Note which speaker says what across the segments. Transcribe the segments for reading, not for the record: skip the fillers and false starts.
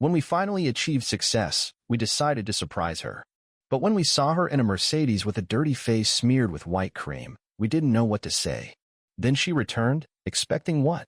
Speaker 1: When we finally achieved success, we decided to surprise her. But when we saw her in a Mercedes with a dirty face smeared with white cream, we didn't know what to say. Then she returned, expecting what?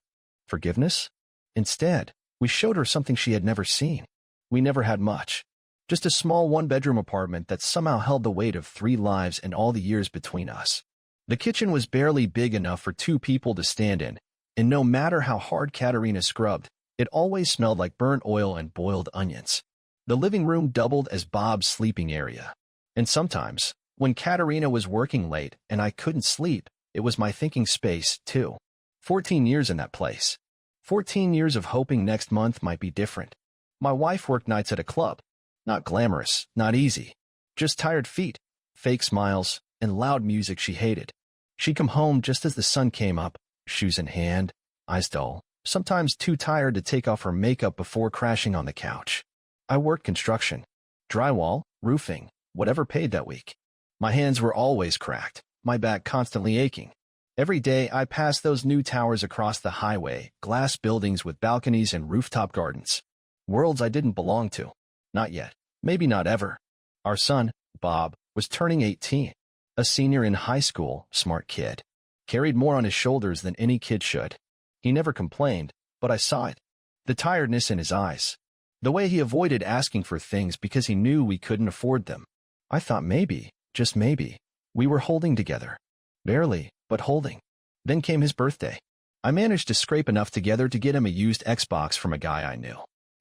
Speaker 1: Forgiveness? Instead, we showed her something she had never seen. We never had much. Just a small one-bedroom apartment that somehow held the weight of 3 lives and all the years between us. The kitchen was barely big enough for 2 people to stand in, and no matter how hard Katerina scrubbed, it always smelled like burnt oil and boiled onions. The living room doubled as Bob's sleeping area. And sometimes, when Katerina was working late and I couldn't sleep, it was my thinking space, too. 14 years in that place. 14 years of hoping next month might be different. My wife worked nights at a club. Not glamorous, not easy. Just tired feet, fake smiles, and loud music she hated. She'd come home just as the sun came up, shoes in hand, eyes dull, sometimes too tired to take off her makeup before crashing on the couch. I worked construction. Drywall, roofing, whatever paid that week. My hands were always cracked, my back constantly aching. Every day I passed those new towers across the highway, glass buildings with balconies and rooftop gardens. Worlds I didn't belong to. Not yet. Maybe not ever. Our son, Bob, was turning 18. A senior in high school, smart kid. Carried more on his shoulders than any kid should. He never complained, but I saw it. The tiredness in his eyes. The way he avoided asking for things because he knew we couldn't afford them. I thought maybe, just maybe, we were holding together. Barely, but holding. Then came his birthday. I managed to scrape enough together to get him a used Xbox from a guy I knew.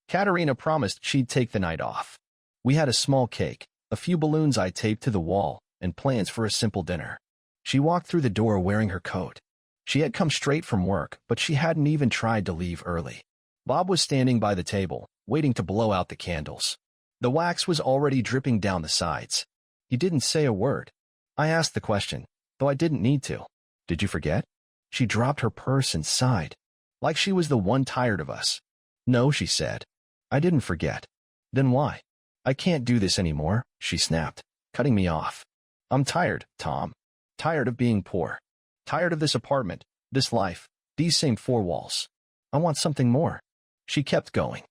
Speaker 1: Katerina promised she'd take the night off. We had a small cake, a few balloons I taped to the wall, and plans for a simple dinner. She walked through the door wearing her coat. She had come straight from work, but she hadn't even tried to leave early. Bob was standing by the table, waiting to blow out the candles. The wax was already dripping down the sides. He didn't say a word. I asked the question, though I didn't need to. Did you forget? She dropped her purse and sighed, like she was the one tired of us. No, she said. I didn't forget. Then why? I can't do this anymore, she snapped, cutting me off. I'm tired, Tom. Tired of being poor. Tired of this apartment, this life, these same 4 walls. I want something more. She kept going.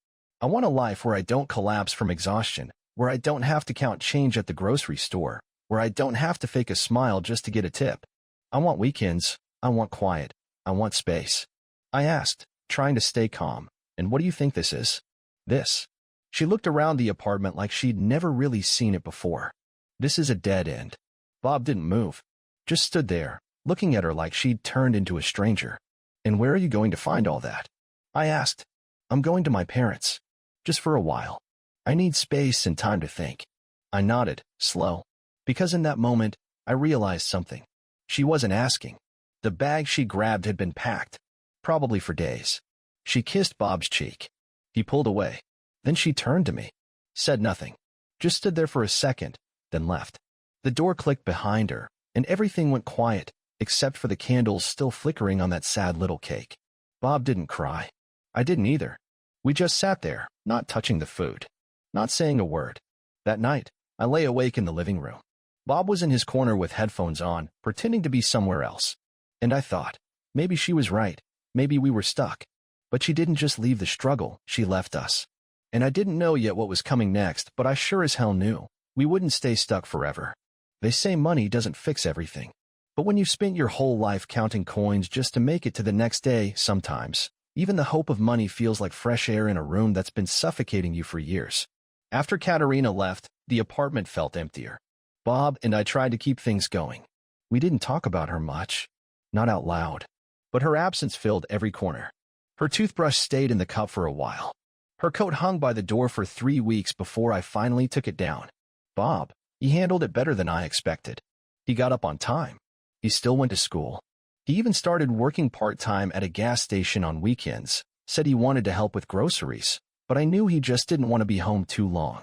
Speaker 1: I want a life where I don't collapse from exhaustion, where I don't have to count change at the grocery store, where I don't have to fake a smile just to get a tip. I want weekends. I want quiet. I want space. I asked, trying to stay calm, and what do you think this is? This. She looked around the apartment like she'd never really seen it before. This is a dead end. Bob didn't move. Just stood there, looking at her like she'd turned into a stranger. And where are you going to find all that? I asked. I'm going to my parents. Just for a while. I need space and time to think. I nodded, slow. Because in that moment, I realized something. She wasn't asking. The bag she grabbed had been packed. Probably for days. She kissed Bob's cheek. He pulled away. Then she turned to me. Said nothing. Just stood there for a second, then left. The door clicked behind her, and everything went quiet, except for the candles still flickering on that sad little cake. Bob didn't cry. I didn't either. We just sat there, not touching the food, not saying a word. That night, I lay awake in the living room. Bob was in his corner with headphones on, pretending to be somewhere else. And I thought, maybe she was right, maybe we were stuck. But she didn't just leave the struggle, she left us. And I didn't know yet what was coming next, but I sure as hell knew. We wouldn't stay stuck forever. They say money doesn't fix everything. But when you've spent your whole life counting coins just to make it to the next day, sometimes, even the hope of money feels like fresh air in a room that's been suffocating you for years. After Katerina left, the apartment felt emptier. Bob and I tried to keep things going. We didn't talk about her much. Not out loud. But her absence filled every corner. Her toothbrush stayed in the cup for a while. Her coat hung by the door for 3 weeks before I finally took it down. Bob, he handled it better than I expected. He got up on time. He still went to school. He even started working part-time at a gas station on weekends, said he wanted to help with groceries, but I knew he just didn't want to be home too long.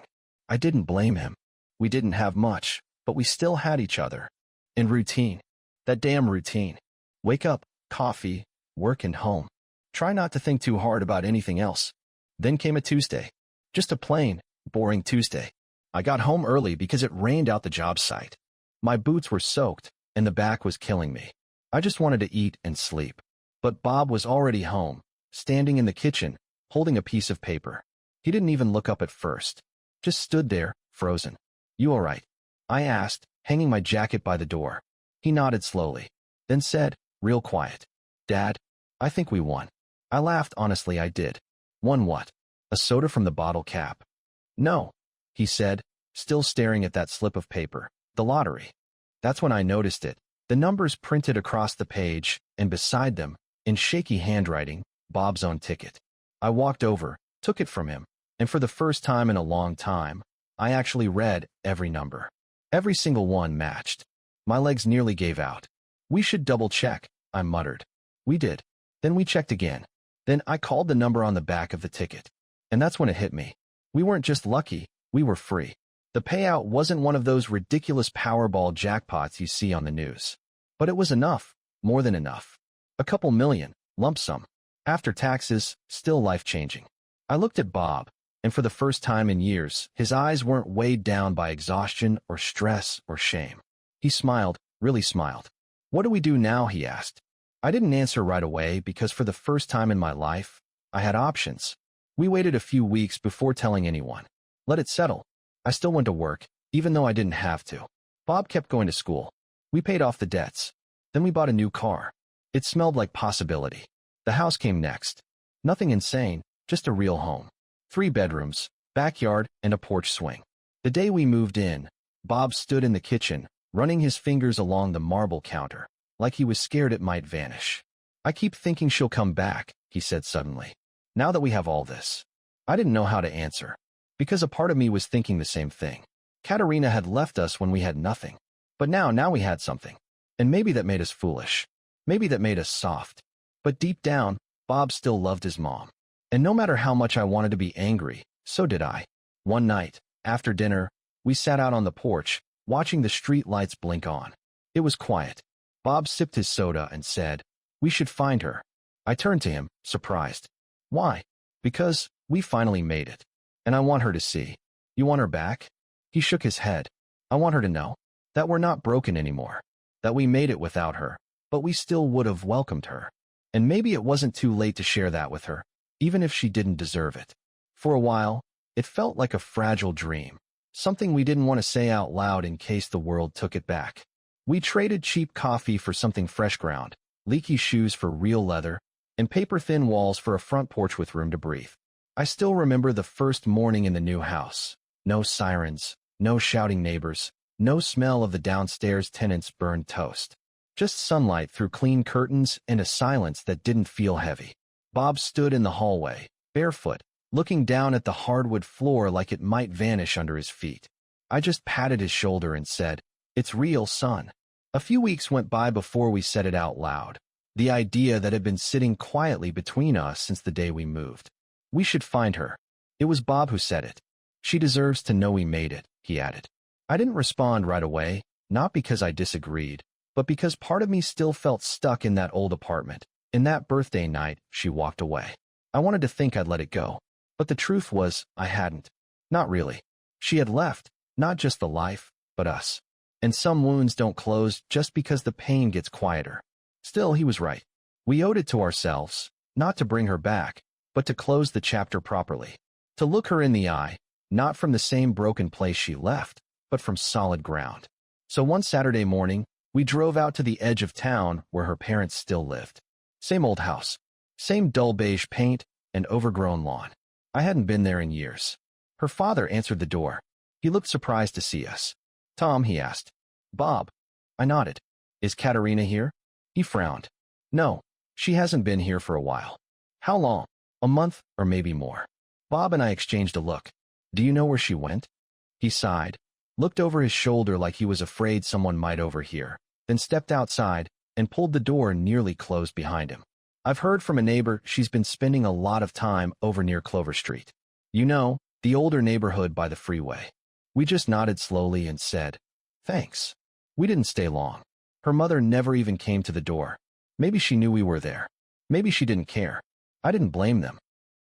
Speaker 1: I didn't blame him. We didn't have much, but we still had each other. And routine. That damn routine. Wake up, coffee, work and home. Try not to think too hard about anything else. Then came a Tuesday. Just a plain, boring Tuesday. I got home early because it rained out the job site. My boots were soaked, and the back was killing me. I just wanted to eat and sleep. But Bob was already home, standing in the kitchen, holding a piece of paper. He didn't even look up at first. Just stood there, frozen. "You all right?" I asked, hanging my jacket by the door. He nodded slowly, then said, real quiet, "Dad, I think we won." I laughed. Honestly, I did. "Won what?" "A soda from the bottle cap." "No," he said, still staring at that slip of paper. "The lottery." That's when I noticed it. The numbers printed across the page, and beside them, in shaky handwriting, Bob's own ticket. I walked over, took it from him, and for the first time in a long time, I actually read every number. Every single one matched. My legs nearly gave out. "We should double-check," I muttered. We did. Then we checked again. Then I called the number on the back of the ticket. And that's when it hit me. We weren't just lucky, we were free. The payout wasn't one of those ridiculous Powerball jackpots you see on the news. But it was enough, more than enough. A couple million, lump sum. After taxes, still life-changing. I looked at Bob, and for the first time in years, his eyes weren't weighed down by exhaustion or stress or shame. He smiled, really smiled. "What do we do now?" he asked. I didn't answer right away because for the first time in my life, I had options. We waited a few weeks before telling anyone. Let it settle. I still went to work, even though I didn't have to. Bob kept going to school. We paid off the debts. Then we bought a new car. It smelled like possibility. The house came next. Nothing insane, just a real home. 3 bedrooms, backyard, and a porch swing. The day we moved in, Bob stood in the kitchen, running his fingers along the marble counter, like he was scared it might vanish. "I keep thinking she'll come back," he said suddenly. "Now that we have all this." I didn't know how to answer, because a part of me was thinking the same thing. Katerina had left us when we had nothing. But now we had something. And maybe that made us foolish. Maybe that made us soft. But deep down, Bob still loved his mom. And no matter how much I wanted to be angry, so did I. One night, after dinner, we sat out on the porch, watching the street lights blink on. It was quiet. Bob sipped his soda and said, "We should find her." I turned to him, surprised. "Why?" "Because we finally made it. And I want her to see." "You want her back?" He shook his head. "I want her to know that we're not broken anymore, that we made it without her, but we still would have welcomed her. And maybe it wasn't too late to share that with her, even if she didn't deserve it." For a while, it felt like a fragile dream, something we didn't want to say out loud in case the world took it back. We traded cheap coffee for something fresh ground, leaky shoes for real leather, and paper-thin walls for a front porch with room to breathe. I still remember the first morning in the new house. No sirens, no shouting neighbors, no smell of the downstairs tenants' burned toast. Just sunlight through clean curtains and a silence that didn't feel heavy. Bob stood in the hallway, barefoot, looking down at the hardwood floor like it might vanish under his feet. I just patted his shoulder and said, "It's real, son." A few weeks went by before we said it out loud. The idea that had been sitting quietly between us since the day we moved. "We should find her." It was Bob who said it. "She deserves to know we made it," he added. I didn't respond right away, not because I disagreed, but because part of me still felt stuck in that old apartment. In that birthday night, she walked away. I wanted to think I'd let it go. But the truth was, I hadn't. Not really. She had left, not just the life, but us. And some wounds don't close just because the pain gets quieter. Still, he was right. We owed it to ourselves, not to bring her back, but to close the chapter properly. To look her in the eye, not from the same broken place she left, but from solid ground. So one Saturday morning, we drove out to the edge of town where her parents still lived. Same old house, same dull beige paint, and overgrown lawn. I hadn't been there in years. Her father answered the door. He looked surprised to see us. "Tom," he asked. "Bob." I nodded. "Is Katerina here?" He frowned. "No, she hasn't been here for a while." "How long?" "A month, or maybe more." Bob and I exchanged a look. "Do you know where she went?" He sighed, looked over his shoulder like he was afraid someone might overhear, then stepped outside and pulled the door nearly closed behind him. "I've heard from a neighbor she's been spending a lot of time over near Clover Street. You know, the older neighborhood by the freeway." We just nodded slowly and said, "Thanks." We didn't stay long. Her mother never even came to the door. Maybe she knew we were there. Maybe she didn't care. I didn't blame them.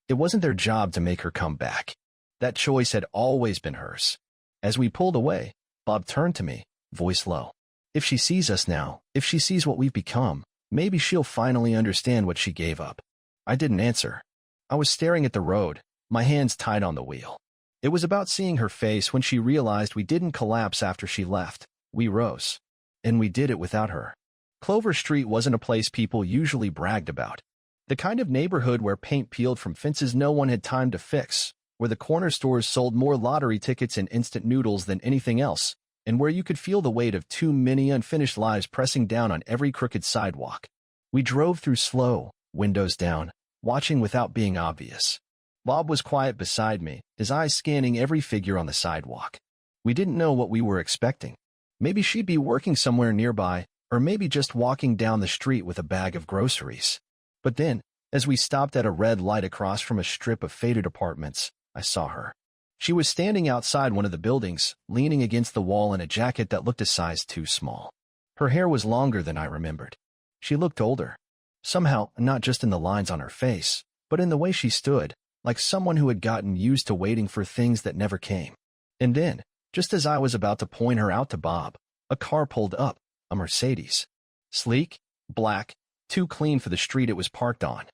Speaker 1: It wasn't their job to make her come back. That choice had always been hers. As we pulled away, Bob turned to me, voice low. "If she sees us now, if she sees what we've become, maybe she'll finally understand what she gave up." I didn't answer. I was staring at the road, my hands tight on the wheel. It was about seeing her face when she realized we didn't collapse after she left. We rose. And we did it without her. Clover Street wasn't a place people usually bragged about. The kind of neighborhood where paint peeled from fences no one had time to fix, where the corner stores sold more lottery tickets and instant noodles than anything else, and where you could feel the weight of too many unfinished lives pressing down on every crooked sidewalk. We drove through slow, windows down, watching without being obvious. Bob was quiet beside me, his eyes scanning every figure on the sidewalk. We didn't know what we were expecting. Maybe she'd be working somewhere nearby, or maybe just walking down the street with a bag of groceries. But then, as we stopped at a red light across from a strip of faded apartments, I saw her. She was standing outside one of the buildings, leaning against the wall in a jacket that looked a size too small. Her hair was longer than I remembered. She looked older. Somehow, not just in the lines on her face, but in the way she stood, like someone who had gotten used to waiting for things that never came. And then, just as I was about to point her out to Bob, a car pulled up, a Mercedes. Sleek, black, too clean for the street it was parked on.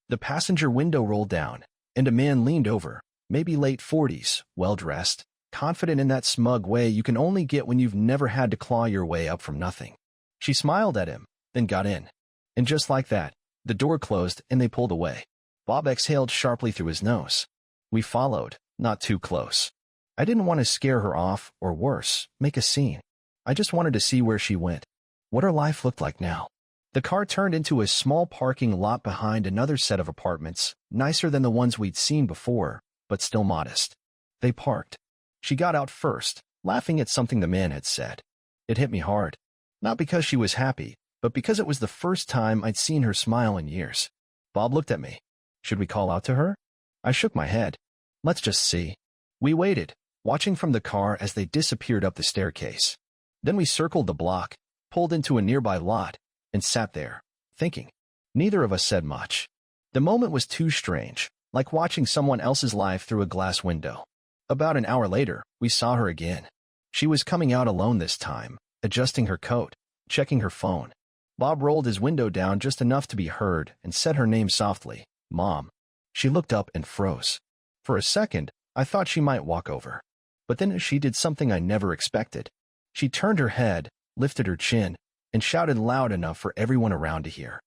Speaker 1: The passenger window rolled down, and a man leaned over, maybe late 40s, well-dressed, confident in that smug way you can only get when you've never had to claw your way up from nothing. She smiled at him, then got in. And just like that, the door closed and they pulled away. Bob exhaled sharply through his nose. We followed, not too close. I didn't want to scare her off, or worse, make a scene. I just wanted to see where she went, what her life looked like now. The car turned into a small parking lot behind another set of apartments, nicer than the ones we'd seen before, but still modest. They parked. She got out first, laughing at something the man had said. It hit me hard. Not because she was happy, but because it was the first time I'd seen her smile in years. Bob looked at me. Should we call out to her? I shook my head. Let's just see. We waited, watching from the car as they disappeared up the staircase. Then we circled the block, pulled into a nearby lot, and sat there, thinking. Neither of us said much. The moment was too strange, like watching someone else's life through a glass window. About an hour later, we saw her again. She was coming out alone this time, adjusting her coat, checking her phone. Bob rolled his window down just enough to be heard and said her name softly. Mom. She looked up and froze. For a second, I thought she might walk over. But then she did something I never expected. She turned her head, lifted her chin, and shouted loud enough for everyone around to hear.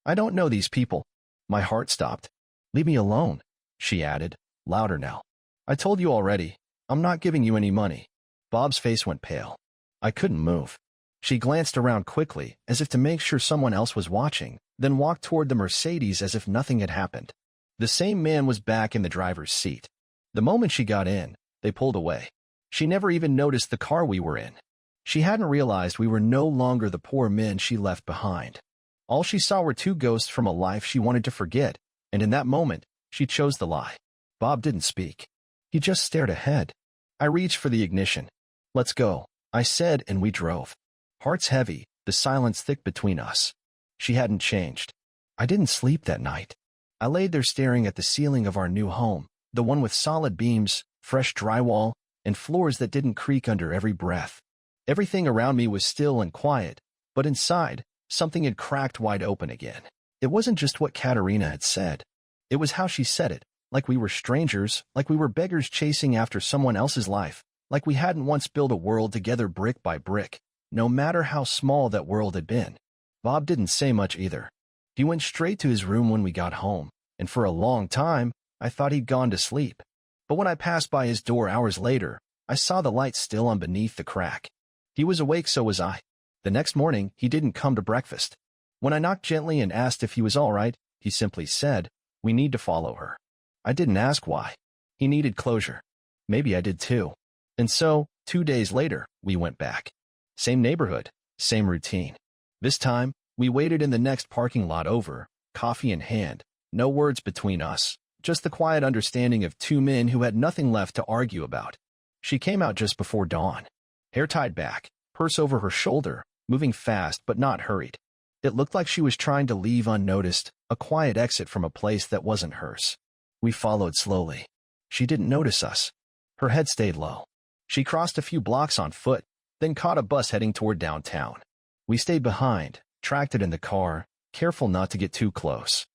Speaker 1: I don't know these people. My heart stopped. Leave me alone, she added, louder now. I told you already, I'm not giving you any money. Bob's face went pale. I couldn't move. She glanced around quickly, as if to make sure someone else was watching, then walked toward the Mercedes as if nothing had happened. The same man was back in the driver's seat. The moment she got in, they pulled away. She never even noticed the car we were in. She hadn't realized we were no longer the poor men she left behind. All she saw were two ghosts from a life she wanted to forget, and in that moment, she chose the lie. Bob didn't speak. He just stared ahead. I reached for the ignition. Let's go, I said, and we drove. Hearts heavy, the silence thick between us. She hadn't changed. I didn't sleep that night. I laid there staring at the ceiling of our new home, the one with solid beams, fresh drywall, and floors that didn't creak under every breath. Everything around me was still and quiet, but inside, something had cracked wide open again. It wasn't just what Katerina had said. It was how she said it, like we were strangers, like we were beggars chasing after someone else's life, like we hadn't once built a world together brick by brick, no matter how small that world had been. Bob didn't say much either. He went straight to his room when we got home, and for a long time, I thought he'd gone to sleep. But when I passed by his door hours later, I saw the light still on beneath the crack. He was awake, so was I. The next morning, he didn't come to breakfast. When I knocked gently and asked if he was all right, he simply said, "We need to follow her." I didn't ask why. He needed closure. Maybe I did too. And so, 2 days later, we went back. Same neighborhood, same routine. This time, we waited in the next parking lot over, coffee in hand, no words between us, just the quiet understanding of two men who had nothing left to argue about. She came out just before dawn. Hair tied back, purse over her shoulder, moving fast but not hurried. It looked like she was trying to leave unnoticed, a quiet exit from a place that wasn't hers. We followed slowly. She didn't notice us. Her head stayed low. She crossed a few blocks on foot, then caught a bus heading toward downtown. We stayed behind, tracked it in the car, careful not to get too close.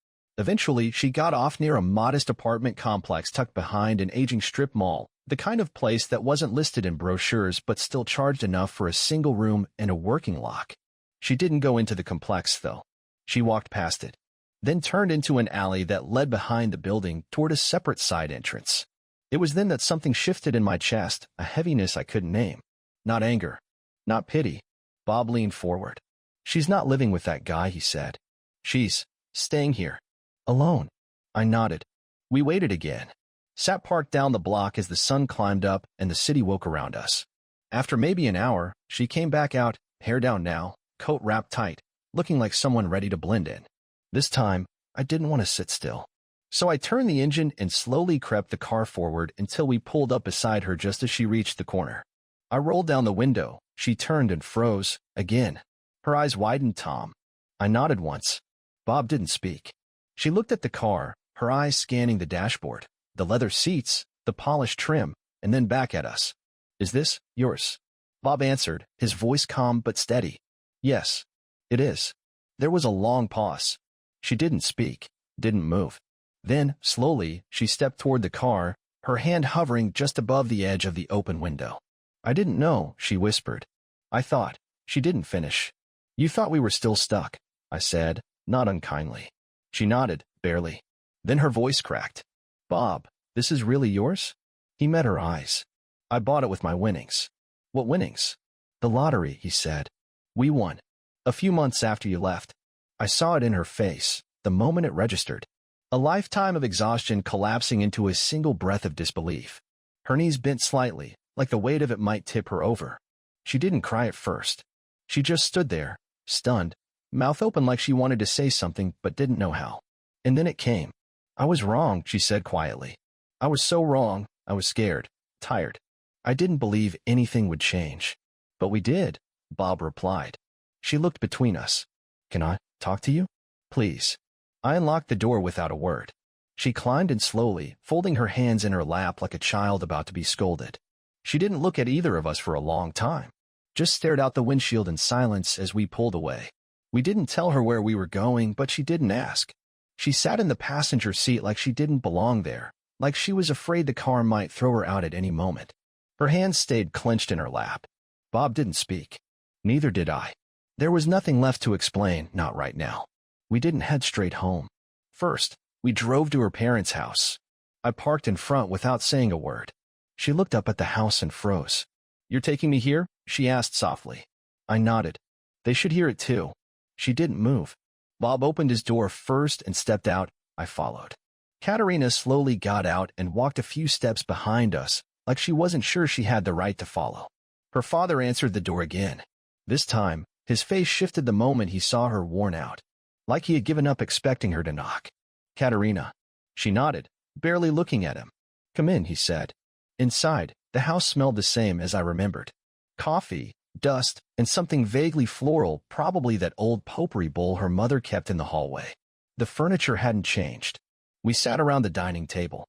Speaker 1: Eventually, she got off near a modest apartment complex tucked behind an aging strip mall, the kind of place that wasn't listed in brochures but still charged enough for a single room and a working lock. She didn't go into the complex, though. She walked past it, then turned into an alley that led behind the building toward a separate side entrance. It was then that something shifted in my chest, a heaviness I couldn't name. Not anger, not pity. Bob leaned forward. "She's not living with that guy," he said. "She's staying here. Alone." I nodded. We waited again. Sat parked down the block as the sun climbed up and the city woke around us. After maybe an hour, she came back out, hair down now, coat wrapped tight, looking like someone ready to blend in. This time, I didn't want to sit still. So I turned the engine and slowly crept the car forward until we pulled up beside her just as she reached the corner. I rolled down the window. She turned and froze, again. Her eyes widened. "Tom." I nodded once. Bob didn't speak. She looked at the car, her eyes scanning the dashboard, the leather seats, the polished trim, and then back at us. "Is this yours?" Bob answered, his voice calm but steady. "Yes, it is." There was a long pause. She didn't speak, didn't move. Then, slowly, she stepped toward the car, her hand hovering just above the edge of the open window. "I didn't know," she whispered. "I thought." She didn't finish. "You thought we were still stuck," I said, not unkindly. She nodded, barely. Then her voice cracked. "Bob, this is really yours?" He met her eyes. "I bought it with my winnings." "What winnings?" "The lottery," he said. "We won. A few months after you left." I saw it in her face, the moment it registered. A lifetime of exhaustion collapsing into a single breath of disbelief. Her knees bent slightly, like the weight of it might tip her over. She didn't cry at first. She just stood there, stunned, mouth open like she wanted to say something but didn't know how. And then it came. "I was wrong," she said quietly. "I was so wrong. I was scared, tired. I didn't believe anything would change." "But we did," Bob replied. She looked between us. "Can I talk to you? Please." I unlocked the door without a word. She climbed in slowly, folding her hands in her lap like a child about to be scolded. She didn't look at either of us for a long time, just stared out the windshield in silence as we pulled away. We didn't tell her where we were going, but she didn't ask. She sat in the passenger seat like she didn't belong there, like she was afraid the car might throw her out at any moment. Her hands stayed clenched in her lap. Bob didn't speak. Neither did I. There was nothing left to explain, not right now. We didn't head straight home. First, we drove to her parents' house. I parked in front without saying a word. She looked up at the house and froze. "You're taking me here?" she asked softly. I nodded. They should hear it too. She didn't move. Bob opened his door first and stepped out. I followed. Katerina slowly got out and walked a few steps behind us, like she wasn't sure she had the right to follow. Her father answered the door again. This time, his face shifted the moment he saw her worn out, like he had given up expecting her to knock. "Katerina." She nodded, barely looking at him. "Come in," he said. Inside, the house smelled the same as I remembered. Coffee, dust, and something vaguely floral, probably that old potpourri bowl her mother kept in the hallway. The furniture hadn't changed. We sat around the dining table.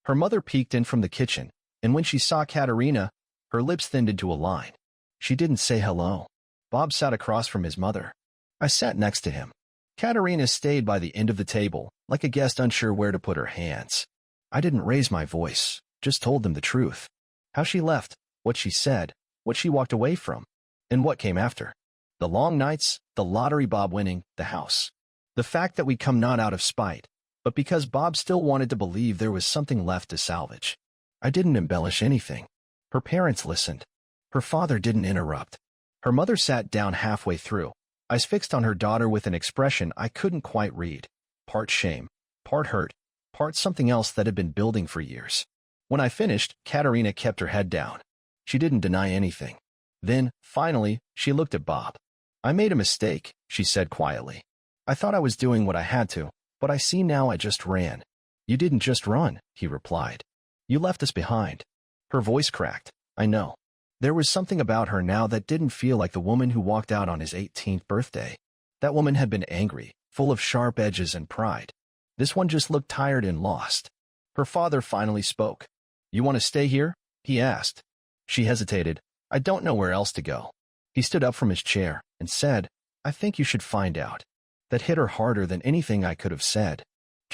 Speaker 1: Her mother peeked in from the kitchen, and when she saw Katerina, her lips thinned into a line. She didn't say hello. Bob sat across from his mother. I sat next to him. Katerina stayed by the end of the table, like a guest unsure where to put her hands. I didn't raise my voice, just told them the truth. How she left, what she said, what she walked away from, and what came after. The long nights, the lottery, Bob winning, the house. The fact that we come not out of spite, but because Bob still wanted to believe there was something left to salvage. I didn't embellish anything. Her parents listened. Her father didn't interrupt. Her mother sat down halfway through, eyes fixed on her daughter with an expression I couldn't quite read. Part shame, part hurt, part something else that had been building for years. When I finished, Katerina kept her head down. She didn't deny anything. Then, finally, she looked at Bob. "I made a mistake," she said quietly. "I thought I was doing what I had to, but I see now I just ran." "You didn't just run," he replied. "You left us behind." Her voice cracked. I know. There was something about her now that didn't feel like the woman who walked out on his 18th birthday. That woman had been angry, full of sharp edges and pride. This one just looked tired and lost. Her father finally spoke. "You want to stay here?" he asked. She hesitated. "I don't know where else to go." He stood up from his chair and said, "I think you should find out." That hit her harder than anything I could have said.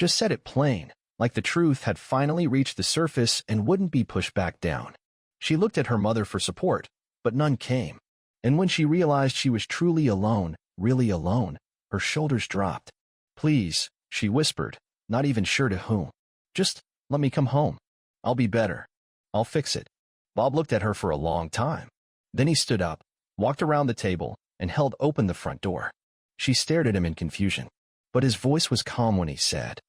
Speaker 1: Just said it plain, like the truth had finally reached the surface and wouldn't be pushed back down. She looked at her mother for support, but none came. And when she realized she was truly alone, really alone, her shoulders dropped. "Please," she whispered, not even sure to whom. "Just let me come home. I'll be better. I'll fix it." Bob looked at her for a long time. Then he stood up, walked around the table, and held open the front door. She stared at him in confusion, but his voice was calm when he said,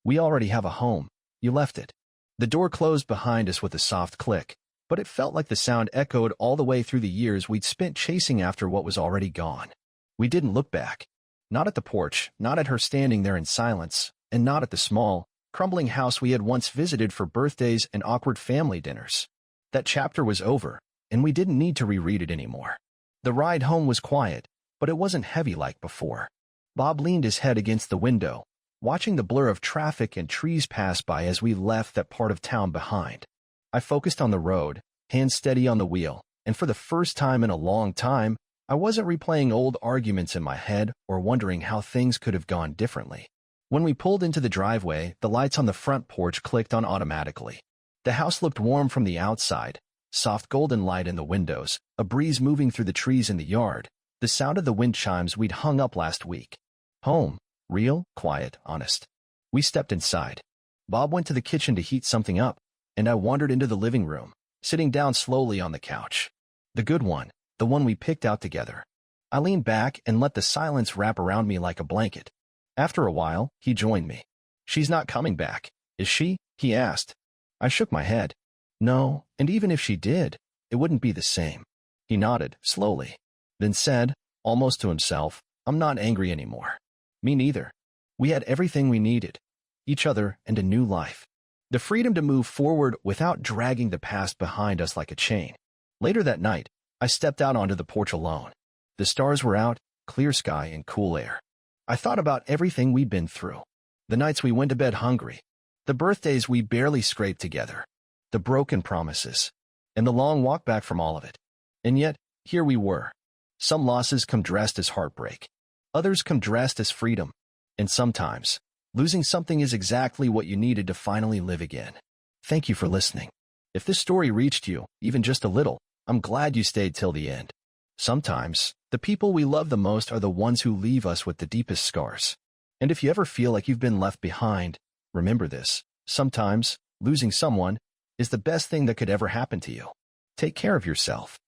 Speaker 1: "We already have a home. You left it." The door closed behind us with a soft click, but it felt like the sound echoed all the way through the years we'd spent chasing after what was already gone. We didn't look back. Not at the porch, not at her standing there in silence, and not at the small, crumbling house we had once visited for birthdays and awkward family dinners. That chapter was over, and we didn't need to reread it anymore. The ride home was quiet, but it wasn't heavy like before. Bob leaned his head against the window, watching the blur of traffic and trees pass by as we left that part of town behind. I focused on the road, hands steady on the wheel, and for the first time in a long time, I wasn't replaying old arguments in my head or wondering how things could have gone differently. When we pulled into the driveway, the lights on the front porch clicked on automatically. The house looked warm from the outside, soft golden light in the windows, a breeze moving through the trees in the yard, the sound of the wind chimes we'd hung up last week. Home. Real, quiet, honest. We stepped inside. Bob went to the kitchen to heat something up, and I wandered into the living room, sitting down slowly on the couch. The good one, the one we picked out together. I leaned back and let the silence wrap around me like a blanket. After a while, he joined me. "She's not coming back, is she?" he asked. I shook my head. "No, and even if she did, it wouldn't be the same." He nodded, slowly, then said, almost to himself, "I'm not angry anymore." Me neither. We had everything we needed, each other and a new life. The freedom to move forward without dragging the past behind us like a chain. Later that night, I stepped out onto the porch alone. The stars were out, clear sky and cool air. I thought about everything we'd been through. The nights we went to bed hungry. The birthdays we barely scraped together. The broken promises. And the long walk back from all of it. And yet, here we were. Some losses come dressed as heartbreak. Others come dressed as freedom. And sometimes, losing something is exactly what you needed to finally live again. Thank you for listening. If this story reached you, even just a little, I'm glad you stayed till the end. Sometimes, the people we love the most are the ones who leave us with the deepest scars. And if you ever feel like you've been left behind, remember this. Sometimes, losing someone is the best thing that could ever happen to you. Take care of yourself.